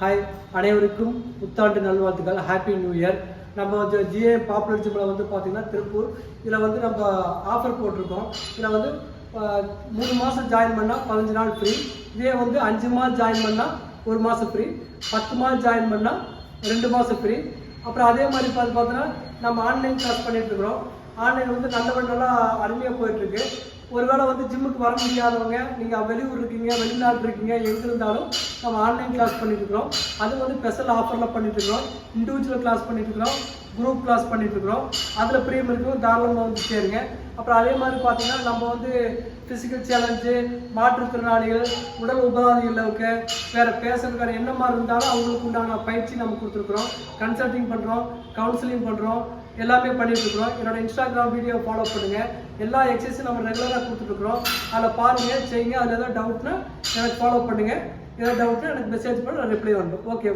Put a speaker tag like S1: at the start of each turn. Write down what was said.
S1: Hi, அனைவருக்கும் புத்தாண்டு நல்வாழ்த்துக்கள். Happy new year. நம்ம ஜிஏ பாப்புலர் ஜிம்மில் வந்து பார்த்தீங்கன்னா திருப்பூர், இதில் வந்து நம்ம ஆஃபர் போட்டிருக்கோம். இதில் வந்து 3 மாதம் ஜாயின் பண்ணால் 15 நாள் ஃப்ரீ. இதே வந்து 5 மாதம் ஜாயின் பண்ணால் 1 மாதம் ஃப்ரீ. 10 மாதம் ஜாயின் பண்ணால் 2 மாதம் ஃப்ரீ. அப்புறம் அதே மாதிரி பார்த்தீங்கன்னா நம்ம ஆன்லைன் கிளாஸ் பண்ணிட்டு இருக்கிறோம். ஆன்லைன் வந்து நல்லா அருமையாக போயிட்டுருக்கு. ஒருவேளை வந்து ஜிம்முக்கு வர முடியாதவங்க, நீங்கள் வெளியூர் இருக்கீங்க, வெளிநாடு இருக்கீங்க, எங்கே இருந்தாலும் நம்ம ஆன்லைன் கிளாஸ் பண்ணிட்டு இருக்கிறோம். அது வந்து ஸ்பெஷல் ஆஃபரில் பண்ணிட்டு இருக்கிறோம். இண்டிவிஜுவல் கிளாஸ் பண்ணிட்டு இருக்கிறோம், குரூப் கிளாஸ் பண்ணிட்டு இருக்கிறோம். அதில் ப்ரீமியம் இருக்கும், தாராளமாக வந்து சேருங்க. அப்புறம் அதே மாதிரி பார்த்தீங்கன்னா நம்ம வந்து ஃபிசிக்கல் சேலஞ்சு, மாற்றுத்திறனாளிகள், உடல் உபாதைகளுக்கு வேறு பேசுறதுக்கான என்ன மாதிரி இருந்தாலும் அவங்களுக்கு உண்டான பயிற்சி நம்ம கொடுத்துருக்குறோம். கன்சல்டிங் பண்ணுறோம், கவுன்சிலிங் பண்ணுறோம், எல்லாமே பண்ணிட்டு இருக்கிறோம். என்னோட இன்ஸ்டாகிராம் வீடியோ ஃபாலோ பண்ணுங்க. எல்லா எக்ஸசைஸும் நம்ம ரெகுலராக கொடுத்துட்ருக்குறோம். அதில் பாருங்கள், செய்யுங்க. அதில் ஏதாவது டவுட்னா எனக்கு ஃபாலோ பண்ணுங்கள். ஏதாவது டவுட்னா எனக்கு மெசேஜ் பண்ணி நான் ரிப்ளை பண்ணுறேன். ஓகே.